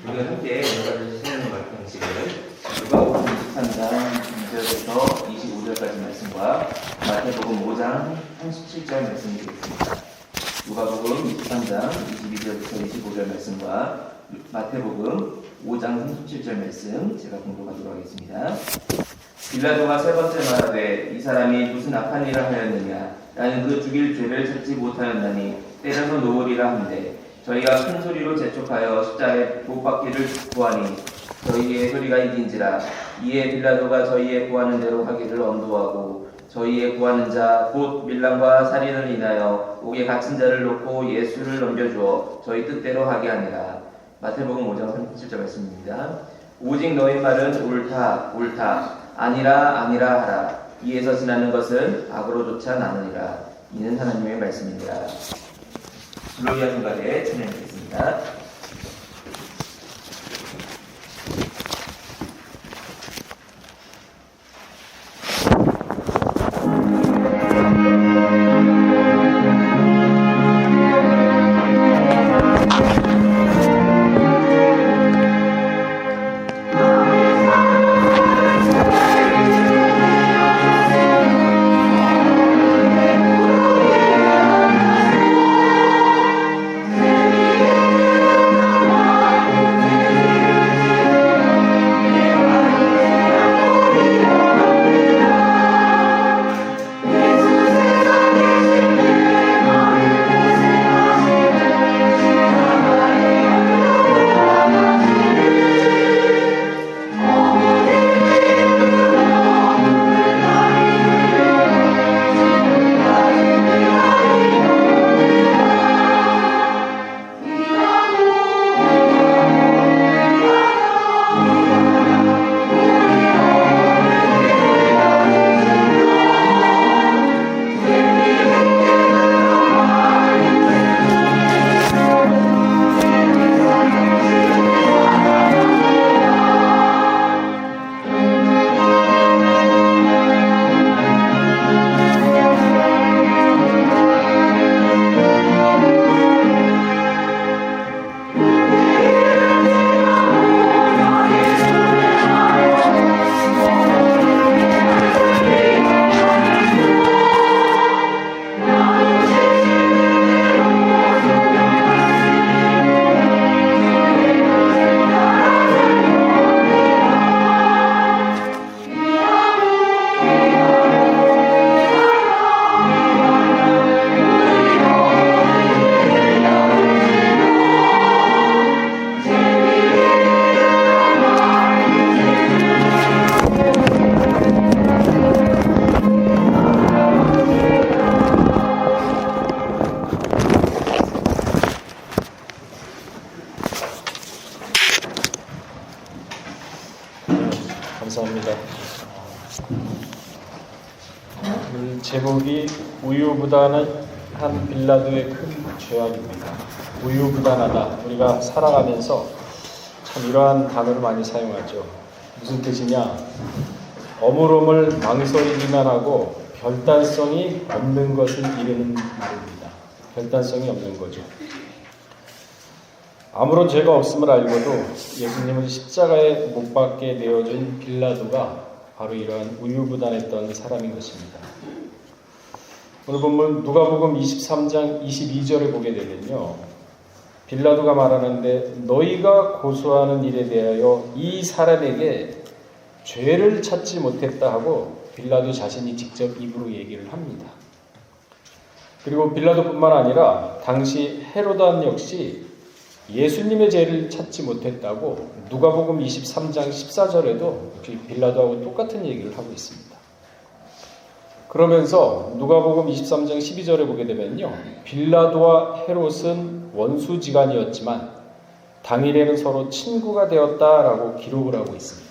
우리가 함께 연가를 시행하는 방식을 누가복음 23장 2절부터 25절까지 말씀과 마태복음 5장 37절 말씀이 되겠습니다. 누가복음 23장 22절부터 25절 말씀과 마태복음 5장 37절 말씀 제가 공독하도록 하겠습니다. 빌라도가 세 번째 말하되 이 사람이 무슨 악한 일을 하였느냐 나는 그 죽일 죄를 찾지 못하였나니 때려서 놓으리라 하는데 저희가 큰 소리로 재촉하여 십자가에 못 박기를 구하니 저희의 소리가 이긴지라. 이에 빌라도가 저희의 구하는 대로 하기를 언도하고 저희의 구하는 자 곧 밀란과 살인을 인하여 옥에 갇힌 자를 놓고 예수를 넘겨주어 저희 뜻대로 하게 하니라. 마태복음 5장 37절 말씀입니다. 오직 너희 말은 옳다 옳다 아니라 아니라 하라. 이에서 지나는 것은 악으로조차 나느니라. 이는 하나님의 말씀입니다. 글로리아 성가대 진행하겠습니다. 감사합니다. 제목이 우유부단한 빌라도의 큰 죄악입니다. 우유부단하다. 우리가 살아가면서 참 이러한 단어를 많이 사용하죠. 무슨 뜻이냐? 어물어물 망설이기만 하고 결단성이 없는 것을 이르는 말입니다. 결단성이 없는 거죠. 아무런 죄가 없음을 알고도 예수님을 십자가에 못 박게 내어준 빌라도가 바로 이러한 우유부단했던 사람인 것입니다. 오늘 본문 누가복음 23장 22절에 보게 되면요. 빌라도가 말하는데 너희가 고소하는 일에 대하여 이 사람에게 죄를 찾지 못했다 하고 빌라도 자신이 직접 입으로 얘기를 합니다. 그리고 빌라도뿐만 아니라 당시 헤로단 역시 예수님의 죄를 찾지 못했다고 누가복음 23장 14절에도 빌라도하고 똑같은 얘기를 하고 있습니다. 그러면서 누가복음 23장 12절에 보게 되면요. 빌라도와 헤롯은 원수지간이었지만 당일에는 서로 친구가 되었다라고 기록을 하고 있습니다.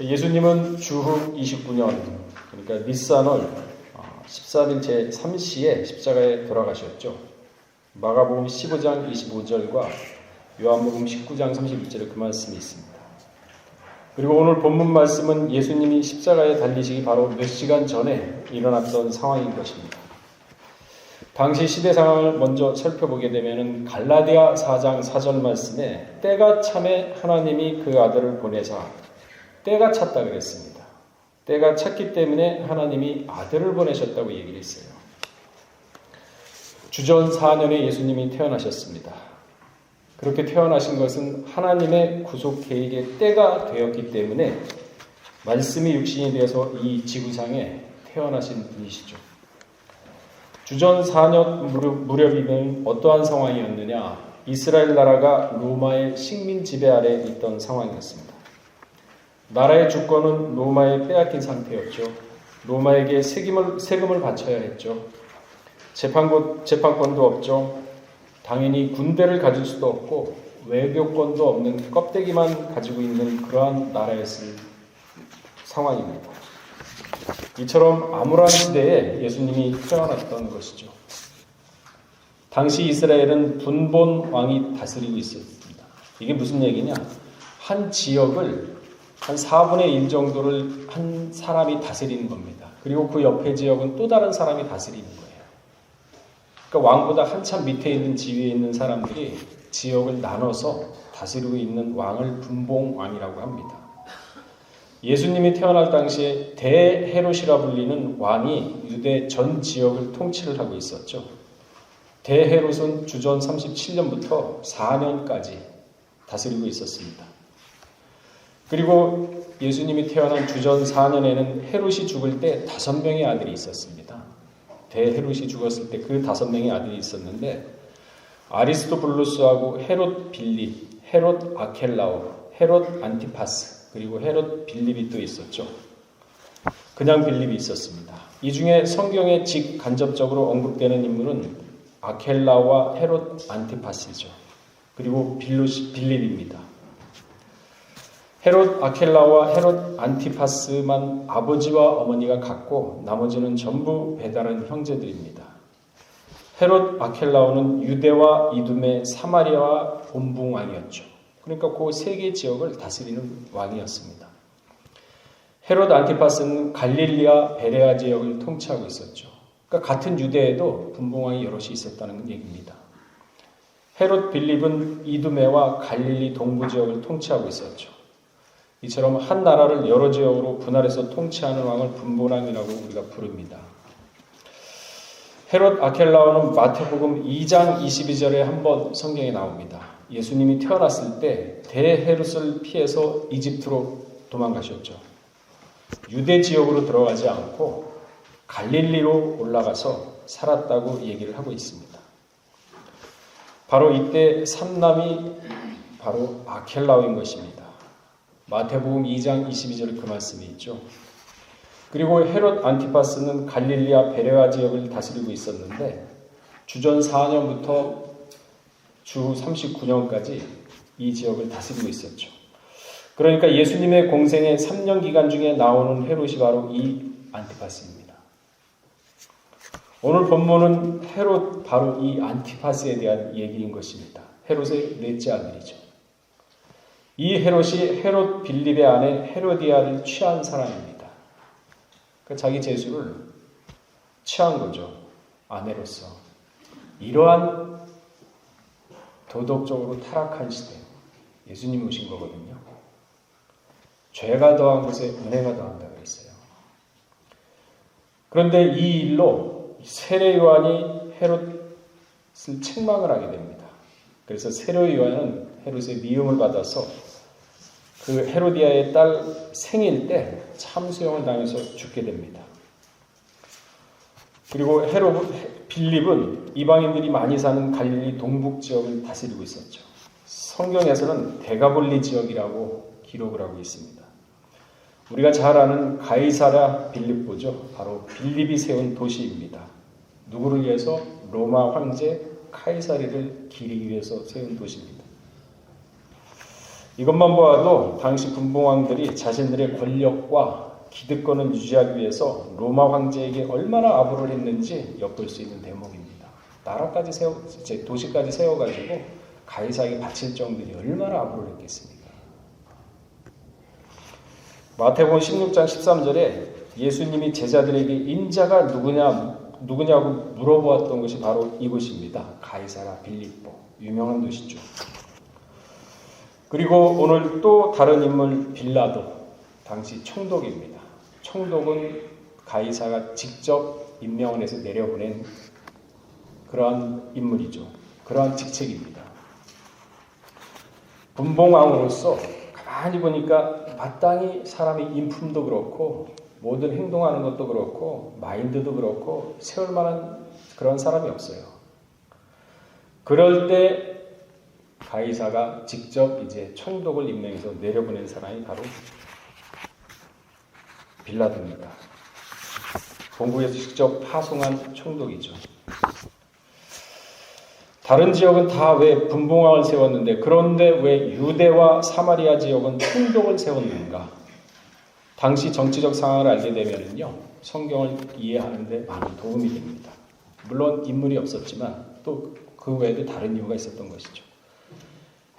예수님은 주후 29년 그러니까 니산월 13일 제3시에 십자가에 돌아가셨죠. 마가복음 15장 25절과 요한복음 19장 31절에 그 말씀이 있습니다. 그리고 오늘 본문 말씀은 예수님이 십자가에 달리시기 바로 몇 시간 전에 일어났던 상황인 것입니다. 당시 시대 상황을 먼저 살펴보게 되면 갈라디아 4장 4절 말씀에 때가 참에 하나님이 그 아들을 보내사 때가 찼다 그랬습니다. 때가 찼기 때문에 하나님이 아들을 보내셨다고 얘기를 했어요. 주전 4년에 예수님이 태어나셨습니다. 그렇게 태어나신 것은 하나님의 구속 계획의 때가 되었기 때문에 말씀이 육신이 되어서 이 지구상에 태어나신 분이시죠. 주전 4년 무렵이면 어떠한 상황이었느냐? 이스라엘 나라가 로마의 식민 지배 아래 있던 상황이었습니다. 나라의 주권은 로마에 빼앗긴 상태였죠. 로마에게 세금을 바쳐야 했죠. 재판권도 없죠. 당연히 군대를 가질 수도 없고 외교권도 없는 껍데기만 가지고 있는 그러한 나라였을 상황입니다. 이처럼 암울한 시대에 예수님이 태어났던 것이죠. 당시 이스라엘은 분본 왕이 다스리고 있었습니다. 이게 무슨 얘기냐? 한 지역을 한 4분의 1 정도를 한 사람이 다스리는 겁니다. 그리고 그 옆에 지역은 또 다른 사람이 다스리는 거예요. 그러니까 왕보다 한참 밑에 있는 지위에 있는 사람들이 지역을 나눠서 다스리고 있는 왕을 분봉왕이라고 합니다. 예수님이 태어날 당시에 대헤롯이라 불리는 왕이 유대 전 지역을 통치를 하고 있었죠. 대헤롯은 주전 37년부터 4년까지 다스리고 있었습니다. 그리고 예수님이 태어난 주전 4년에는 헤롯이 죽을 때 5명의 아들이 있었습니다. 대헤롯이 죽었을 때 그 5명의 아들이 있었는데 아리스토블루스하고 헤롯 빌립, 헤롯 아켈라오, 헤롯 안티파스 그리고 헤롯 빌립이 또 있었죠. 그냥 빌립이 있었습니다. 이 중에 성경에 직간접적으로 언급되는 인물은 아켈라와 헤롯 안티파스죠. 그리고 빌립입니다. 헤롯 아켈라와 헤롯 안티파스만 아버지와 어머니가 같고 나머지는 전부 배다른 형제들입니다. 헤롯 아켈라오는 유대와 이두메, 사마리아와 본붕왕이었죠. 그러니까 그 세 개 지역을 다스리는 왕이었습니다. 헤롯 안티파스는 갈릴리아 베레아 지역을 통치하고 있었죠. 그러니까 같은 유대에도 분봉왕이 여럿이 있었다는 얘기입니다. 헤롯 빌립은 이두메와 갈릴리 동부 지역을 통치하고 있었죠. 이처럼 한 나라를 여러 지역으로 분할해서 통치하는 왕을 분봉왕이라고 우리가 부릅니다. 헤롯 아켈라오는 마태복음 2장 22절에 한번 성경에 나옵니다. 예수님이 태어났을 때 대헤롯을 피해서 이집트로 도망가셨죠. 유대 지역으로 들어가지 않고 갈릴리로 올라가서 살았다고 얘기를 하고 있습니다. 바로 이때 삼남이 바로 아켈라오인 것입니다. 마태복음 2장 22절에 그 말씀이 있죠. 그리고 헤롯 안티파스는 갈릴리아 베레아 지역을 다스리고 있었는데 주전 4년부터 주 39년까지 이 지역을 다스리고 있었죠. 그러니까 예수님의 공생의 3년 기간 중에 나오는 헤롯이 바로 이 안티파스입니다. 오늘 본문은 헤롯 바로 이 안티파스에 대한 얘기인 것입니다. 헤롯의 넷째 아들이죠. 이 헤롯이 헤롯 빌립의 아내 헤로디아를 취한 사람입니다. 그러니까 자기 재수를 취한 거죠. 아내로서. 이러한 도덕적으로 타락한 시대 예수님이 오신 거거든요. 죄가 더한 곳에 은혜가 더한다고 했어요. 그런데 이 일로 세례 요한이 헤롯을 책망을 하게 됩니다. 그래서 세례 요한은 헤롯의 미움을 받아서 그 헤로디아의 딸 생일 때 참수형을 당해서 죽게 됩니다. 그리고 빌립은 이방인들이 많이 사는 갈릴리 동북 지역을 다스리고 있었죠. 성경에서는 데가볼리 지역이라고 기록을 하고 있습니다. 우리가 잘 아는 가이사랴 빌립보죠. 바로 빌립이 세운 도시입니다. 누구를 위해서? 로마 황제 카이사리를 기리기 위해서 세운 도시입니다. 이것만 보아도 당시 분봉왕들이 자신들의 권력과 기득권을 유지하기 위해서 로마 황제에게 얼마나 아부를 했는지 엿볼 수 있는 대목입니다. 나라까지 도시까지 세워가지고 가이사에게 바칠 정도니 얼마나 아부를 했겠습니까? 마태복음 16장 13절에 예수님이 제자들에게 인자가 누구냐고 물어보았던 것이 바로 이곳입니다. 가이사라 빌립보, 유명한 도시죠. 그리고 오늘 또 다른 인물 빌라도, 당시 총독입니다. 총독은 가이사가 직접 임명을 해서 내려보낸 그러한 인물이죠. 그러한 직책입니다. 분봉왕으로서 가만히 보니까 마땅히 사람의 인품도 그렇고 모든 행동하는 것도 그렇고 마인드도 그렇고 세울 만한 그런 사람이 없어요. 그럴 때 가이사가 직접 이제 총독을 임명해서 내려보낸 사람이 바로 빌라도입니다. 본국에서 직접 파송한 총독이죠. 다른 지역은 다 왜 분봉왕을 세웠는데 그런데 왜 유대와 사마리아 지역은 총독을 세웠는가? 당시 정치적 상황을 알게 되면요, 성경을 이해하는데 많은 도움이 됩니다. 물론 인물이 없었지만 또 그 외에도 다른 이유가 있었던 것이죠.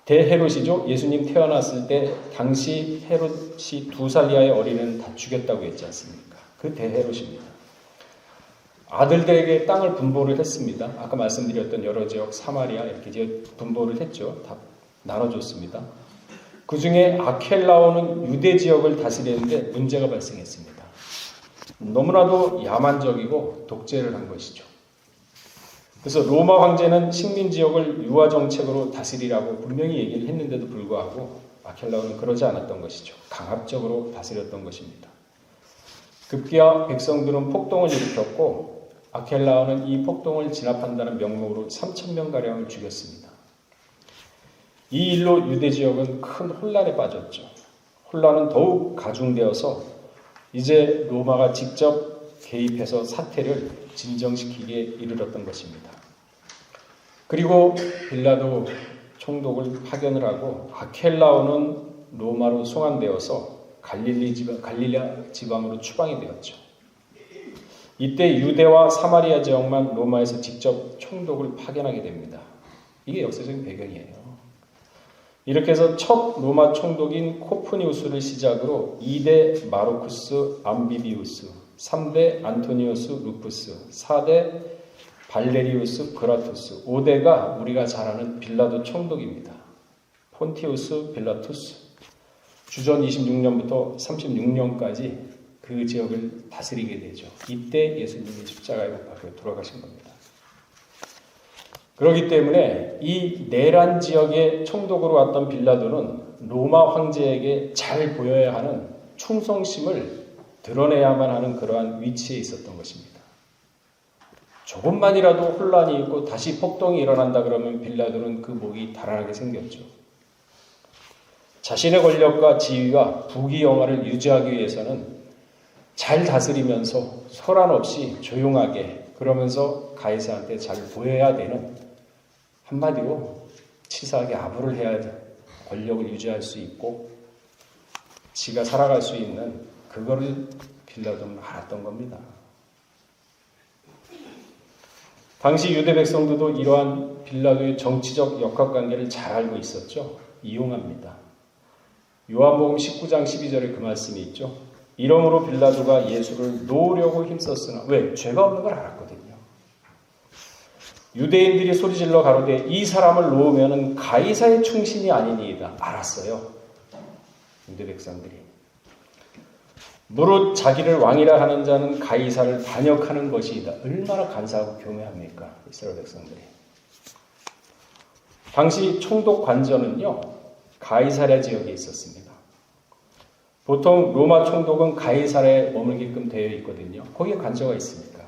대헤롯이죠. 예수님 태어났을 때 당시 헤롯이 2살 이하의 어린이는 다 죽였다고 했지 않습니까? 그 대헤롯입니다. 아들들에게 땅을 분보를 했습니다. 아까 말씀드렸던 여러 지역 사마리아 이렇게 분보를 했죠. 다 나눠줬습니다. 그 중에 아켈라오는 유대 지역을 다스리는데 문제가 발생했습니다. 너무나도 야만적이고 독재를 한 것이죠. 그래서 로마 황제는 식민 지역을 유화 정책으로 다스리라고 분명히 얘기를 했는데도 불구하고 아켈라오는 그러지 않았던 것이죠. 강압적으로 다스렸던 것입니다. 급기야 백성들은 폭동을 일으켰고 아켈라오는 이 폭동을 진압한다는 명목으로 3,000명가량을 죽였습니다. 이 일로 유대 지역은 큰 혼란에 빠졌죠. 혼란은 더욱 가중되어서 이제 로마가 직접 개입해서 사태를 진정시키기에 이르렀던 것입니다. 그리고 빌라도 총독을 파견을 하고 아켈라오는 로마로 송환되어서 갈릴리아 지방으로 추방이 되었죠. 이때 유대와 사마리아 지역만 로마에서 직접 총독을 파견하게 됩니다. 이게 역사적인 배경이에요. 이렇게 해서 첫 로마 총독인 코프니우스를 시작으로 2대 마르쿠스 암비비우스, 3대 안토니우스 루푸스, 4대 발레리우스 그라투스, 5대가 우리가 잘 아는 빌라도 총독입니다. 폰티우스 빌라투스, 주전 26년부터 36년까지 그 지역을 다스리게 되죠. 이때 예수님이 십자가에 못 박혀 돌아가신 겁니다. 그렇기 때문에 이 내란 지역의 총독으로 왔던 빌라도는 로마 황제에게 잘 보여야 하는 충성심을 드러내야만 하는 그러한 위치에 있었던 것입니다. 조금만이라도 혼란이 있고 다시 폭동이 일어난다 그러면 빌라도는 그 목이 달아나게 생겼죠. 자신의 권력과 지위와 부귀영화를 유지하기 위해서는 잘 다스리면서 소란 없이 조용하게 그러면서 가이사한테 잘 보여야 되는, 한마디로 치사하게 아부를 해야 권력을 유지할 수 있고 지가 살아갈 수 있는 그거를 빌라도는 알았던 겁니다. 당시 유대 백성들도 이러한 빌라도의 정치적 역학관계를 잘 알고 있었죠. 이용합니다. 요한복음 19장 12절에 그 말씀이 있죠. 이러므로 빌라도가 예수를 놓으려고 힘썼으나, 왜? 죄가 없는 걸 알았거든요. 유대인들이 소리질러 가로되 이 사람을 놓으면 가이사의 충신이 아니니이다. 알았어요. 유대 백성들이. 무릇 자기를 왕이라 하는 자는 가이사를 반역하는 것이다. 얼마나 간사하고 교묘합니까? 이스라엘 백성들이. 당시 총독 관저는요, 가이사랴 지역에 있었습니다. 보통 로마 총독은 가이사랴에 머물게끔 되어 있거든요. 거기에 관저가 있습니다.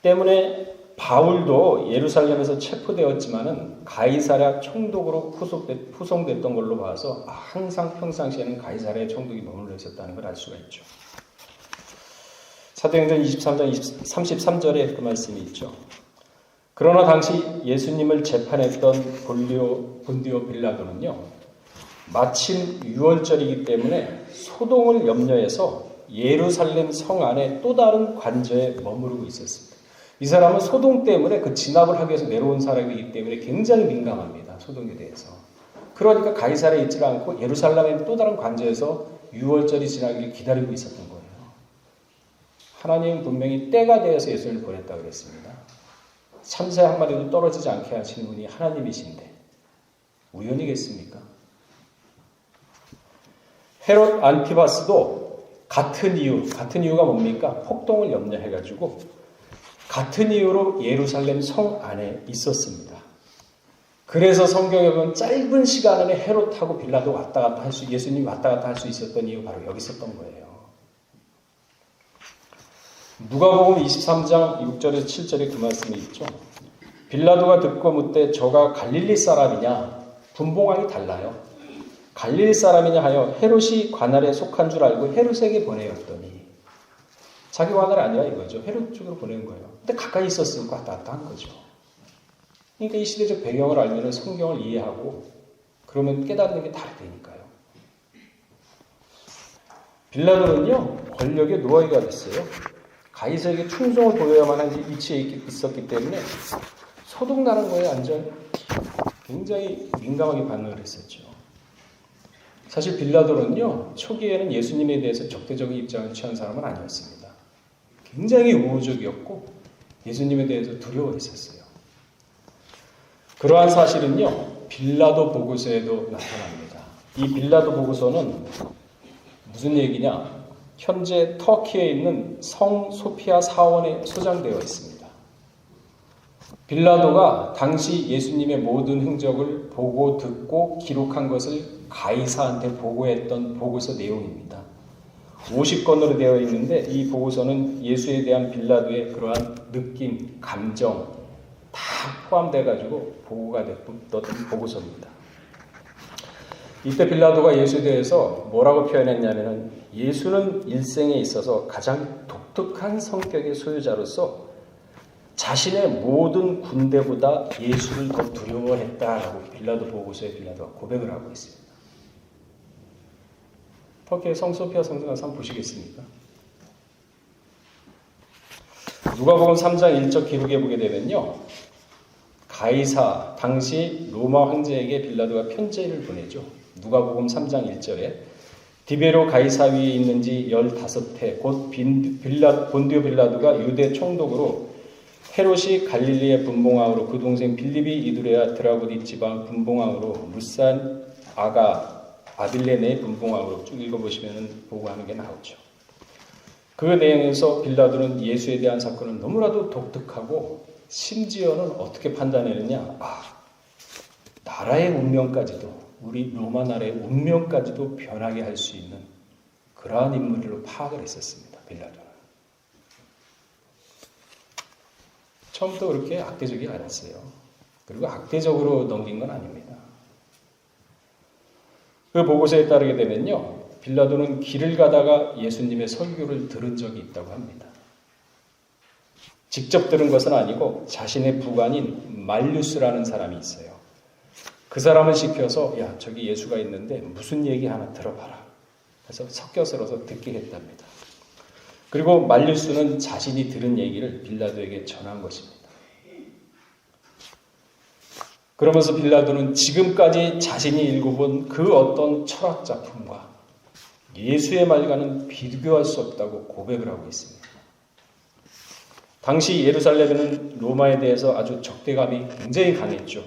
때문에 바울도 예루살렘에서 체포되었지만은 가이사랴 총독으로 후송됐던 걸로 봐서 항상 평상시에는 가이사랴 총독이 머물러 있었다는 걸 알 수가 있죠. 사도행전 23장 33절에 그 말씀이 있죠. 그러나 당시 예수님을 재판했던 본디오 빌라도는요, 마침 6월절이기 때문에 소동을 염려해서 예루살렘 성 안에 또 다른 관저에 머무르고 있었습니다. 이 사람은 소동 때문에 그 진압을 하기 위해서 내려온 사람이기 때문에 굉장히 민감합니다. 소동에 대해서. 그러니까 가이사랴에 있지 않고 예루살렘의 또 다른 관저에서 6월절이 지나기를 기다리고 있었던 거예요. 하나님은 분명히 때가 되어서 예수를 보냈다고 그랬습니다. 참새 한 마리도 떨어지지 않게 하시는 분이 하나님이신데 우연이겠습니까? 헤롯 안티바스도 같은 이유가 뭡니까? 폭동을 염려해가지고 같은 이유로 예루살렘 성 안에 있었습니다. 그래서 성경에 보면 짧은 시간 안에 헤롯하고 빌라도 예수님이 왔다 갔다 할 수 있었던 이유 바로 여기 있었던 거예요. 누가복음 23장 6절에서 7절에 그 말씀이 있죠. 빌라도가 듣고 묻되 저가 갈릴리 사람이냐? 분봉왕이 달라요. 갈릴리 사람이냐 하여 헤롯이 관할에 속한 줄 알고 헤롯에게 보내었더니 자기 관할이 아니라 이거죠. 헤롯 쪽으로 보낸 거예요. 근데 가까이 있었으니까 왔다 갔다 한 거죠. 그러니까 이 시대적 배경을 알면 성경을 이해하고 그러면 깨닫는 게 다르다니까요. 빌라도는요 권력의 노예가 됐어요. 가이사에게 충성을 보여야만 하는 위치에 있었기 때문에 소동나는 거에 완전 굉장히 민감하게 반응을 했었죠. 사실 빌라도는요 초기에는 예수님에 대해서 적대적인 입장을 취한 사람은 아니었습니다. 굉장히 우호적이었고 예수님에 대해서 두려워했었어요. 그러한 사실은요 빌라도 보고서에도 나타납니다. 이 빌라도 보고서는 무슨 얘기냐? 현재 터키에 있는 성 소피아 사원에 소장되어 있습니다. 빌라도가 당시 예수님의 모든 행적을 보고 듣고 기록한 것을 가이사한테 보고했던 보고서 내용입니다. 50권으로 되어 있는데 이 보고서는 예수에 대한 빌라도의 그러한 느낌, 감정 다 포함되어 가지고 보고가 됐던 보고서입니다. 이때 빌라도가 예수에 대해서 뭐라고 표현했냐면 예수는 일생에 있어서 가장 독특한 성격의 소유자로서 자신의 모든 군대보다 예수를 더 두려워했다라고 빌라도 보고서에 빌라도가 고백을 하고 있습니다. 터키의 성소피아 성당 가서 한번 보시겠습니까? 누가복음 3장 1절 기록에 보게 되면요. 가이사 당시 로마 황제에게 빌라도가 편지를 보내죠. 누가복음 3장 1절에 디베로 가이사 위에 있는지 15해 곧 본디오 빌라도가 유대 총독으로 헤롯이 갈릴리의 분봉왕으로 그 동생 빌립이 이두레아 드라구디 지방 분봉왕으로 무산 아가 아빌레네의 분봉왕으로 쭉 읽어보시면 보고하는 게 나오죠. 그 내용에서 빌라도는 예수에 대한 사건은 너무나도 독특하고 심지어는 어떻게 판단했느냐? 나라의 운명까지도 우리 로마 나라의 운명까지도 변하게 할 수 있는 그러한 인물로 파악을 했었습니다. 빌라도는. 처음부터 그렇게 악대적이 않았어요. 그리고 악대적으로 넘긴 건 아닙니다. 그 보고서에 따르게 되면요. 빌라도는 길을 가다가 예수님의 설교를 들은 적이 있다고 합니다. 직접 들은 것은 아니고 자신의 부관인 말류스라는 사람이 있어요. 그 사람을 시켜서 야 저기 예수가 있는데 무슨 얘기 하나 들어봐라. 그래서 섞여서라서 듣게 했답니다. 그리고 말류스는 자신이 들은 얘기를 빌라도에게 전한 것입니다. 그러면서 빌라도는 지금까지 자신이 읽어본 그 어떤 철학 작품과 예수의 말과는 비교할 수 없다고 고백을 하고 있습니다. 당시 예루살렘에는 로마에 대해서 아주 적대감이 굉장히 강했죠.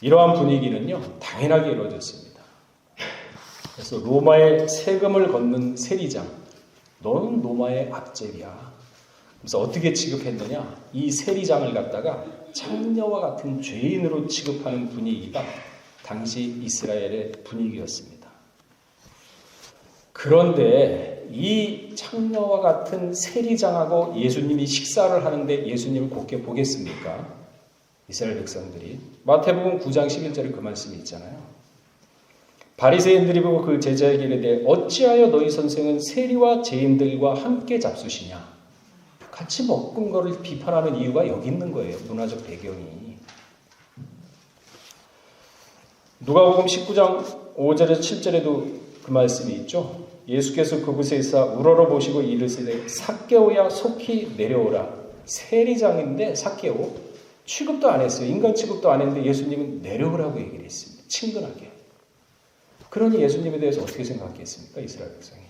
이러한 분위기는요, 당연하게 이루어졌습니다. 그래서 로마의 세금을 걷는 세리장, 너는 로마의 압제야. 그래서 어떻게 취급했느냐? 이 세리장을 갖다가 창녀와 같은 죄인으로 취급하는 분위기가 당시 이스라엘의 분위기였습니다. 그런데 이 창녀와 같은 세리장하고 예수님이 식사를 하는데 예수님을 곱게 보겠습니까? 이스라엘 백성들이. 마태복음 9장 11절에 그 말씀이 있잖아요. 바리새인들이 보고 그 제자에게 이르되 어찌하여 너희 선생은 세리와 죄인들과 함께 잡수시냐? 같이 먹은 거를 비판하는 이유가 여기 있는 거예요. 문화적 배경이. 누가복음 19장 5절에서 7절에도 그 말씀이 있죠. 예수께서 그곳에 있어 우러러 보시고 이르시되 삭개오야 속히 내려오라. 세리장인데 삭개오 취급도 안 했어요. 인간 취급도 안 했는데 예수님은 내려오라고 얘기를 했습니다. 친근하게. 그러니 예수님에 대해서 어떻게 생각했습니까? 이스라엘 백성이.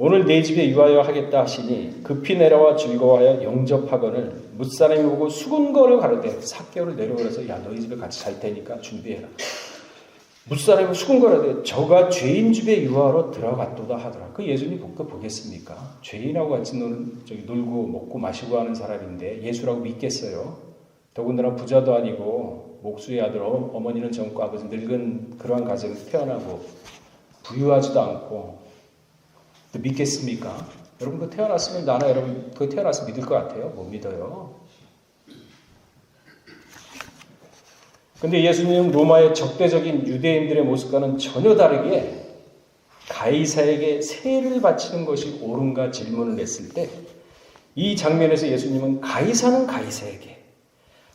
오늘 내 집에 유하여 하겠다 하시니 급히 내려와 즐거워하여 영접하거늘 뭇사람이 보고 수군거려 가로되 삭개오를 내려오라서 야 너희 집에 같이 잘 테니까 준비해라. 뭇사람이 수군거려되 저가 죄인 집에 유하러 들어갔도다 하더라. 그 예수님 보겠습니까? 죄인하고 같이 놀고 먹고 마시고 하는 사람인데 예수라고 믿겠어요? 더군다나 부자도 아니고 목수의 아들 어머니는 젊고 아버지 늙은 그러한 가정에 태어나고 부유하지도 않고 믿겠습니까? 여러분 그거 태어났으면 나나 여러분 그거 태어났으면 믿을 것 같아요? 못 믿어요. 근데 예수님은 로마의 적대적인 유대인들의 모습과는 전혀 다르게 가이사에게 세를 바치는 것이 옳은가 질문을 냈을 때 이 장면에서 예수님은 가이사는 가이사에게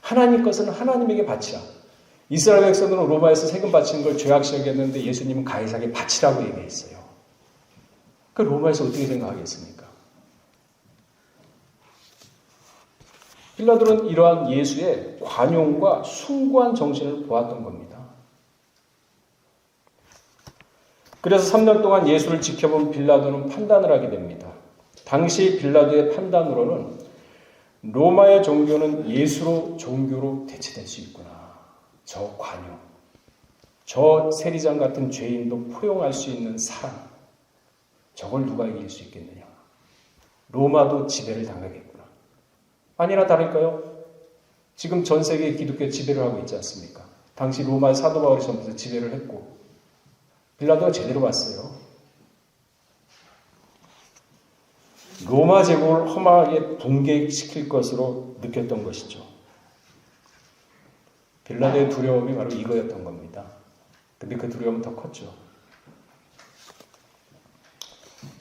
하나님 것은 하나님에게 바치라. 이스라엘 백성들은 로마에서 세금 바치는 걸 죄악시 여겼는데 예수님은 가이사에게 바치라고 얘기했어요. 그 로마에서 어떻게 생각하겠습니까? 빌라도는 이러한 예수의 관용과 숭고한 정신을 보았던 겁니다. 그래서 3년 동안 예수를 지켜본 빌라도는 판단을 하게 됩니다. 당시 빌라도의 판단으로는 로마의 종교는 예수로 종교로 대체될 수 있구나. 저 관용, 저 세리장 같은 죄인도 포용할 수 있는 사랑, 저걸 누가 이길 수 있겠느냐. 로마도 지배를 당하겠구나. 아니나 다를까요? 지금 전 세계 기독교 지배를 하고 있지 않습니까? 당시 로마의 사도 바울이 전부터 지배를 했고 빌라도가 제대로 봤어요. 로마 제국을 험하게 붕괴시킬 것으로 느꼈던 것이죠. 빌라도의 두려움이 바로 이거였던 겁니다. 근데 그 두려움은 더 컸죠.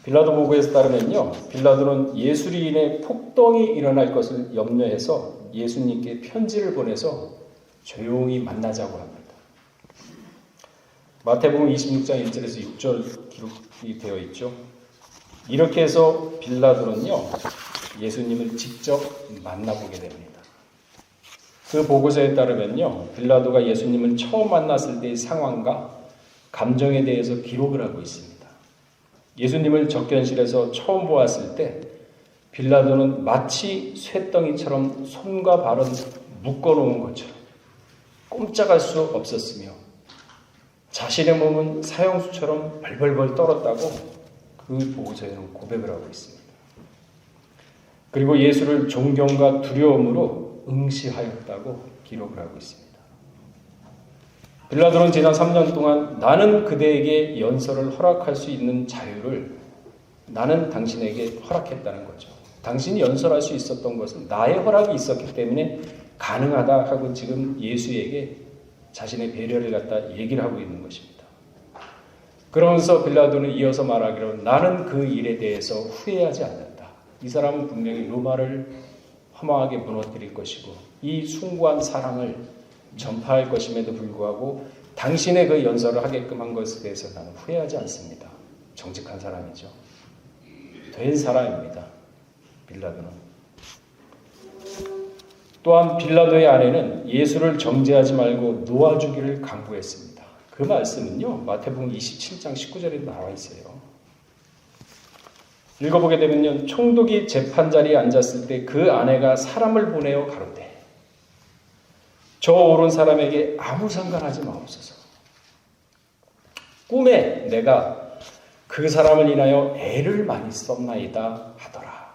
빌라도 보고에서 따르면요, 빌라도는 예수로 인해 폭동이 일어날 것을 염려해서 예수님께 편지를 보내서 조용히 만나자고 합니다. 마태복음 26장 1절에서 6절 기록이 되어 있죠. 이렇게 해서 빌라도는요, 예수님을 직접 만나보게 됩니다. 그 보고서에 따르면요, 빌라도가 예수님을 처음 만났을 때의 상황과 감정에 대해서 기록을 하고 있습니다. 예수님을 접견실에서 처음 보았을 때 빌라도는 마치 쇠덩이처럼 손과 발은 묶어놓은 것처럼 꼼짝할 수 없었으며 자신의 몸은 사형수처럼 벌벌벌 떨었다고 그 보고서에는 고백을 하고 있습니다. 그리고 예수를 존경과 두려움으로 응시하였다고 기록을 하고 있습니다. 빌라도는 지난 3년 동안 나는 그대에게 연설을 허락할 수 있는 자유를 나는 당신에게 허락했다는 거죠. 당신이 연설할 수 있었던 것은 나의 허락이 있었기 때문에 가능하다 하고 지금 예수에게 자신의 배려를 갖다 얘기를 하고 있는 것입니다. 그러면서 빌라도는 이어서 말하기로 나는 그 일에 대해서 후회하지 않는다. 이 사람은 분명히 로마를 허망하게 무너뜨릴 것이고 이 숭고한 사랑을 전파할 것임에도 불구하고 당신의 그 연설을 하게끔 한 것에 대해서 나는 후회하지 않습니다. 정직한 사람이죠. 된 사람입니다. 빌라도는. 또한 빌라도의 아내는 예수를 정죄하지 말고 놓아주기를 강구했습니다. 그 말씀은요, 마태복음 27장 19절에 나와 있어요. 읽어보게 되면요, 총독이 재판자리에 앉았을 때 그 아내가 사람을 보내어 가로되 저 옳은 사람에게 아무 상관하지 마옵소서. 꿈에 내가 그 사람을 인하여 애를 많이 썼나이다 하더라.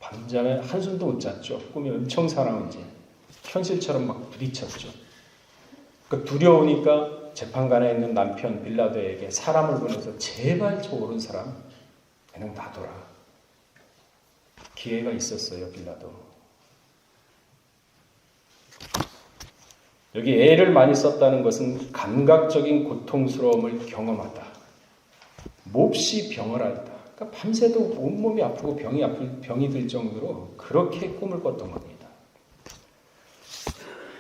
밤잠에 한숨도 못 잤죠. 꿈이 엄청 사나운지 현실처럼 막 부딪혔죠. 그 두려우니까 재판관에 있는 남편 빌라도에게 사람을 보내서 제발 저 옳은 사람 그냥 놔둬라. 기회가 있었어요. 빌라도. 여기 애를 많이 썼다는 것은 감각적인 고통스러움을 경험하다. 몹시 병을 앓다. 그러니까 밤새도 온몸이 아프고 병이 들 정도로 그렇게 꿈을 꿨던 겁니다.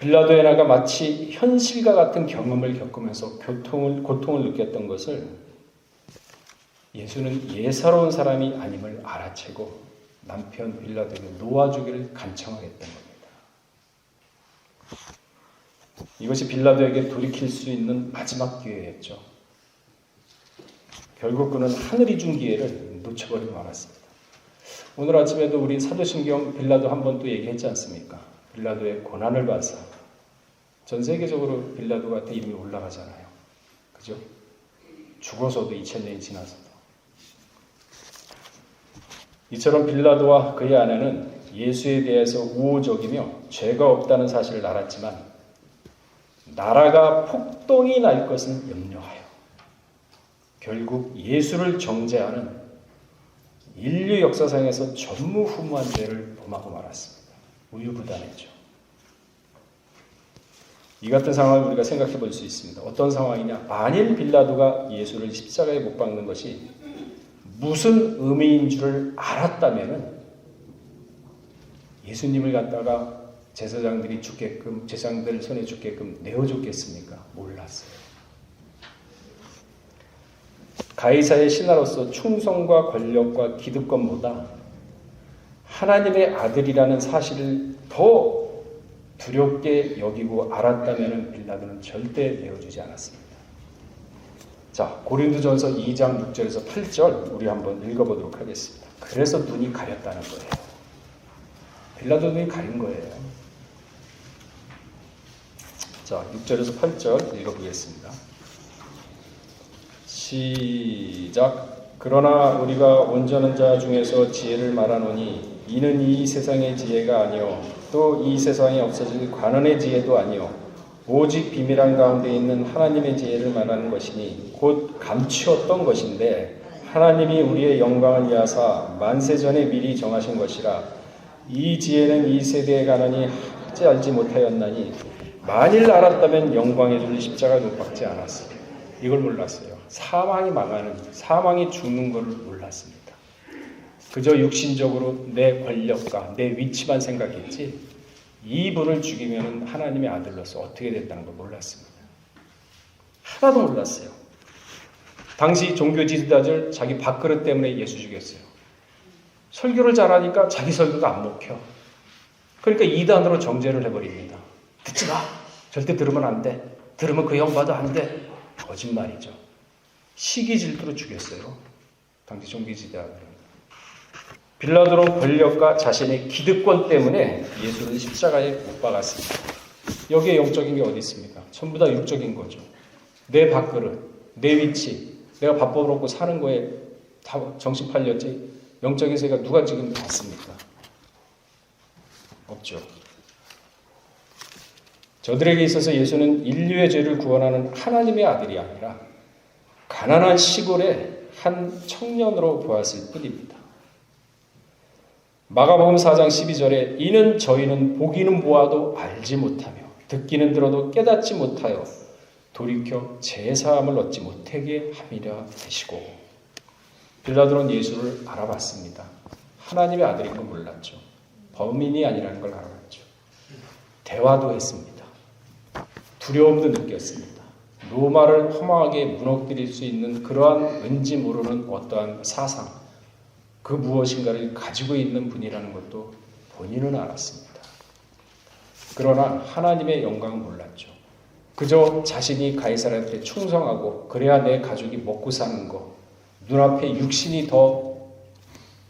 빌라도의 아내가 마치 현실과 같은 경험을 겪으면서 고통을 느꼈던 것을 예수는 예사로운 사람이 아님을 알아채고 남편 빌라도에게 놓아주기를 간청하겠다는 겁니다. 이것이 빌라도에게 돌이킬 수 있는 마지막 기회였죠. 결국 그는 하늘이 준 기회를 놓쳐버리고 말았습니다. 오늘 아침에도 우리 사도신경 빌라도 한 번 또 얘기했지 않습니까? 빌라도의 고난을 봐서 전 세계적으로 빌라도가 이름이 올라가잖아요. 그죠? 죽어서도 2000년이 지나서도. 이처럼 빌라도와 그의 아내는 예수에 대해서 우호적이며 죄가 없다는 사실을 알았지만 나라가 폭동이 날 것을 염려하여 결국 예수를 정죄하는 인류 역사상에서 전무후무한 죄를 범하고 말았습니다. 우유부단했죠. 이 같은 상황을 우리가 생각해 볼 수 있습니다. 어떤 상황이냐? 만일 빌라도가 예수를 십자가에 못 박는 것이 무슨 의미인 줄을 알았다면 예수님을 갖다가 제사장들이 죽게끔, 제사장들 손에 죽게끔 내어줬겠습니까? 몰랐어요. 가이사의 신하로서 충성과 권력과 기득권보다 하나님의 아들이라는 사실을 더 두렵게 여기고 알았다면 빌라도는 절대 내어주지 않았습니다. 자, 고린도전서 2장 6절에서 8절 우리 한번 읽어보도록 하겠습니다. 그래서 눈이 가렸다는 거예요. 빌라도 눈이 가린 거예요. 자, 6절에서 8절 읽어보겠습니다. 시작. 그러나 우리가 온전한 자 중에서 지혜를 말하노니 이는 이 세상의 지혜가 아니요 또 이 세상에 없어질 관원의 지혜도 아니요 오직 비밀한 가운데 있는 하나님의 지혜를 말하는 것이니 곧 감추었던 것인데 하나님이 우리의 영광을 위하사 만세전에 미리 정하신 것이라. 이 지혜는 이 세대에 가느니 하지 알지 못하였나니 만일 알았다면 영광의 줄 십자가에 못 박지 않았으리라. 이걸 몰랐어요. 사망이 망하는, 사망이 죽는 것을 몰랐습니다. 그저 육신적으로 내 권력과 내 위치만 생각했지 이분을 죽이면 하나님의 아들로서 어떻게 됐다는 걸 몰랐습니다. 하나도 몰랐어요. 당시 종교 지도자들 자기 밥그릇 때문에 예수 죽였어요. 설교를 잘하니까 자기 설교가 안 먹혀. 그러니까 이단으로 정죄를 해버립니다. 듣지 마. 절대 들으면 안 돼. 들으면 그 형 봐도 안 돼. 거짓말이죠. 시기 질투로 죽였어요. 당시 종교 지도자들. 빌라도는 권력과 자신의 기득권 때문에 예수를 십자가에 못 박았습니다. 여기에 영적인 게 어디 있습니까? 전부 다 육적인 거죠. 내 밥그릇, 내 위치, 내가 밥 벌어먹고 사는 거에 다 정신 팔렸지 영적인 세계가 누가 지금 봤습니까? 없죠. 저들에게 있어서 예수는 인류의 죄를 구원하는 하나님의 아들이 아니라 가난한 시골의 한 청년으로 보았을 뿐입니다. 마가복음 4장 12절에 이는 저희는 보기는 보아도 알지 못하며 듣기는 들어도 깨닫지 못하여 돌이켜 제사함을 얻지 못하게 함이라 되시고. 빌라도는 예수를 알아봤습니다. 하나님의 아들인 건 몰랐죠. 범인이 아니라는 걸 알아봤죠. 대화도 했습니다. 두려움도 느꼈습니다. 로마를 허망하게 무너뜨릴 수 있는 그러한 왠지 모르는 어떠한 사상, 그 무엇인가를 가지고 있는 분이라는 것도 본인은 알았습니다. 그러나 하나님의 영광은 몰랐죠. 그저 자신이 가이사라한테 충성하고 그래야 내 가족이 먹고 사는 거, 눈앞에 육신이 더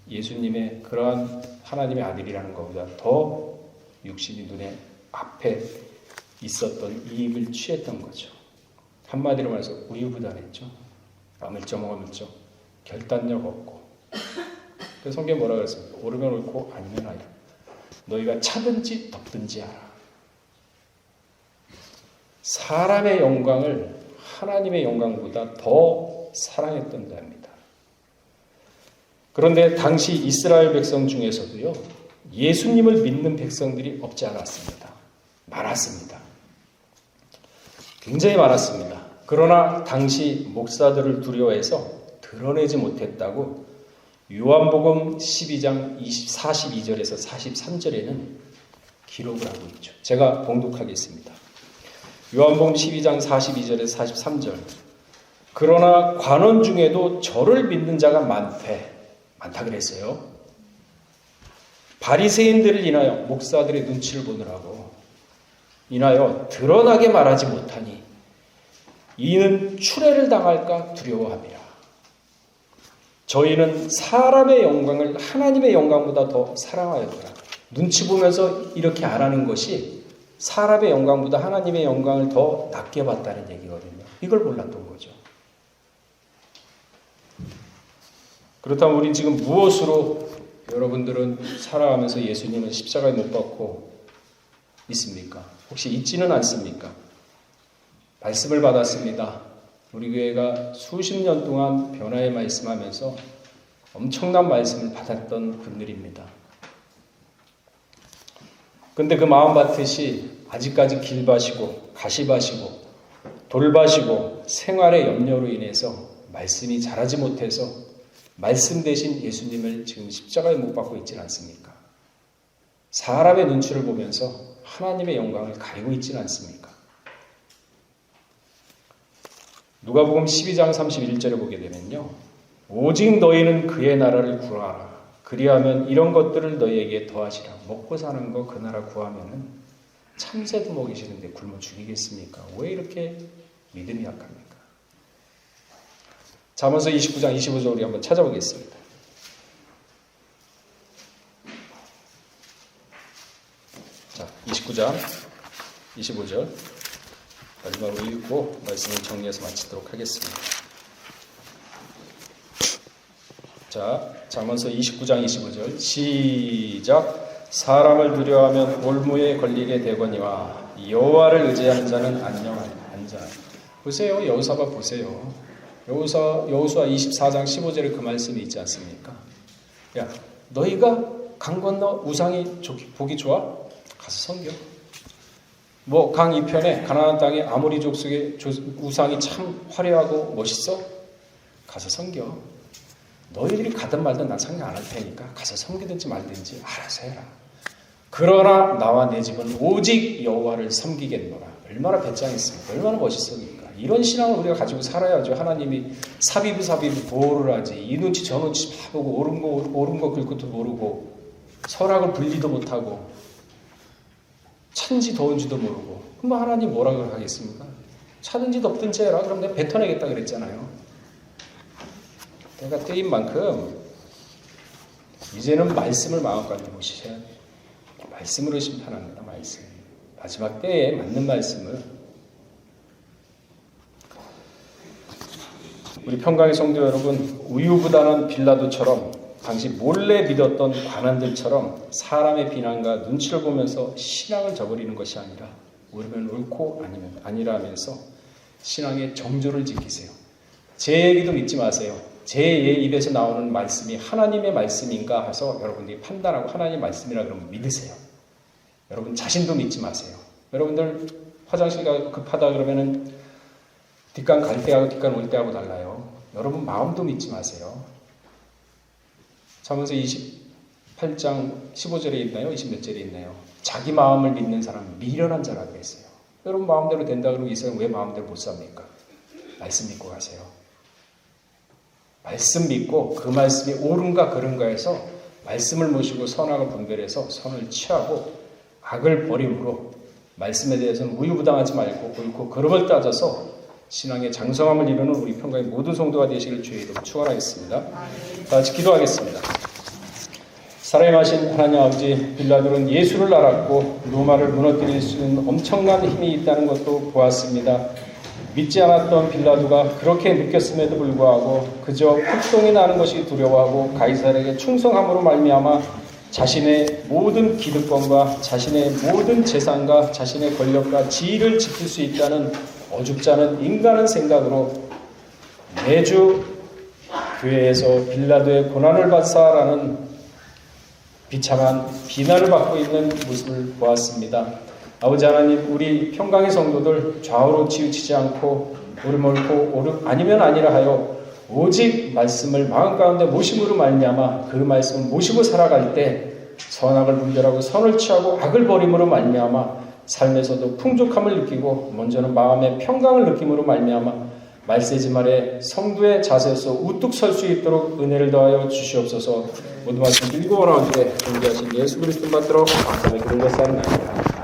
예수님의 그러한 하나님의 아들이라는 것보다 더 육신이 눈에 앞에 있었던 이익을 취했던 거죠. 한마디로 말해서 우유부단했죠. 아물쩍아물쩍 결단력 없고. 그래서 성경에 뭐라 그랬습니까? 오르면 옳고 아니면 아니라 너희가 차든지 덮든지 하라. 사람의 영광을 하나님의 영광보다 더 사랑했던 자입니다. 그런데 당시 이스라엘 백성 중에서도요, 예수님을 믿는 백성들이 없지 않았습니다. 많았습니다. 굉장히 많았습니다. 그러나 당시 목사들을 두려워해서 드러내지 못했다고 요한복음 12장 42절에서 43절에는 기록을 하고 있죠. 제가 봉독하겠습니다. 요한복음 12장 42절에서 43절. 그러나 관원 중에도 저를 믿는 자가 많다 그랬어요. 바리새인들을 인하여 목사들의 눈치를 보느라고 인하여 드러나게 말하지 못하니 이는 추례를 당할까 두려워함이라. 저희는 사람의 영광을 하나님의 영광보다 더 사랑하였더라. 눈치 보면서 이렇게 알아는 것이 사람의 영광보다 하나님의 영광을 더 낮게 봤다는 얘기거든요. 이걸 몰랐던 거죠. 그렇다면 우리 지금 무엇으로 여러분들은 살아가면서 예수님을 십자가에 못 박고 있습니까? 혹시 있지는 않습니까? 말씀을 받았습니다. 우리 교회가 수십 년 동안 변화의 말씀하면서 엄청난 말씀을 받았던 분들입니다. 근데 그 마음밭이 아직까지 길밭이고 가시밭이고 돌밭이고 생활의 염려로 인해서 말씀이 자라지 못해서 말씀 대신 예수님을 지금 십자가에 못 박고 있지는 않습니까? 사람의 눈치를 보면서 하나님의 영광을 가리고 있지는 않습니까? 누가복음 12장 31절에 보게 되면요. 오직 너희는 그의 나라를 구하라. 그리하면 이런 것들을 너희에게 더하시라. 먹고 사는 거 그 나라 구하면은 참새도 먹이시는데 굶어 죽이겠습니까? 왜 이렇게 믿음이 약합니까? 잠언서 29장 25절 우리 한번 찾아보겠습니다. 자, 29장 25절 마지막으로 읽고 말씀을 정리해서 마치도록 하겠습니다. 자, 잠언서 29장 25절 시작. 사람을 두려워하면 올무에 걸리게 되거니와 여호와를 의지하는 자는 안전하다. 보세요. 여호사봐 보세요. 여호수아 24장 15절에 그 말씀이 있지 않습니까? 야, 너희가 강 건너 우상이 보기 좋아? 가서 섬겨. 뭐 강 이편에 가나안 땅에 아모리 족속의 우상이 참 화려하고 멋있어? 가서 섬겨. 너희들이 가든 말든 난 상관 안 할 테니까 가서 섬기든지 말든지 알아서 해라. 그러나 나와 내 집은 오직 여호와를 섬기겠노라. 얼마나 배짱있습니까? 얼마나 멋있습니까? 이런 신앙을 우리가 가지고 살아야죠. 하나님이 사비부 보호를 하지. 이 눈치 저 눈치 봐보고 옳은 거 글것도 모르고 설악을 분리도 못하고 찬지 더운지도 모르고 그럼 하나님 뭐라고 하겠습니까? 차든지 덥든지 해라. 그럼 내가 뱉어내겠다 그랬잖아요. 때가 때인 만큼 이제는 말씀을 마음까지 보시셔야 돼요. 말씀으로 심판합니다. 말씀. 마지막 때에 맞는 말씀을 우리 평강의 성도 여러분, 우유부단한 빌라도처럼 당시 몰래 믿었던 관원들처럼 사람의 비난과 눈치를 보면서 신앙을 저버리는 것이 아니라 옳으면 옳고 아니면 아니라면서 신앙의 정조를 지키세요. 제 얘기도 믿지 마세요. 제 입에서 나오는 말씀이 하나님의 말씀인가 해서 여러분들이 판단하고 하나님의 말씀이라 그러면 믿으세요. 여러분 자신도 믿지 마세요. 여러분들 화장실 가 급하다 그러면은 뒷간 갈 때하고 뒷간 올 때하고 달라요. 여러분 마음도 믿지 마세요. 잠언서 28장 15절에 있나요? 20몇 절에 있나요? 자기 마음을 믿는 사람은 미련한 자라고 했어요. 여러분 마음대로 된다 그러면 이 사람 왜 마음대로 못 삽니까? 말씀 믿고 가세요. 말씀 믿고 그 말씀이 옳은가 그른가 해서 말씀을 모시고 선악을 분별해서 선을 취하고 악을 버림으로 말씀에 대해서는 우유부당하지 말고 옳고 그름을 따져서 신앙의 장성함을 이루는 우리 평강의 모든 성도가 되시길 주의 이름으로 축원하겠습니다. 다 같이 기도하겠습니다. 살아계신 하나님 아버지, 빌라도는 예수를 알았고 로마를 무너뜨릴 수 있는 엄청난 힘이 있다는 것도 보았습니다. 믿지 않았던 빌라도가 그렇게 느꼈음에도 불구하고 그저 폭동이 나는 것이 두려워하고 가이사르에게 충성함으로 말미암아 자신의 모든 기득권과 자신의 모든 재산과 자신의 권력과 지위를 지킬 수 있다는 어줍지 않은 인간의 생각으로 매주 교회에서 빌라도의 고난을 받사라는 비참한 비난을 받고 있는 모습을 보았습니다. 아버지 하나님, 우리 평강의 성도들 좌우로 치우치지 않고 옳음 옳고 아니면 아니라 하여 오직 말씀을 마음 가운데 모심으로 말미암아 그 말씀을 모시고 살아갈 때 선악을 분별하고 선을 취하고 악을 버림으로 말미암아 삶에서도 풍족함을 느끼고 먼저는 마음의 평강을 느낌으로 말미암아 말세지 말에 성도의 자세에서 우뚝 설 수 있도록 은혜를 더하여 주시옵소서. 모든 말씀 읽고 원하오되 존귀하신 예수 그리스도 받들어 감사하며 기도를 쌓습니다.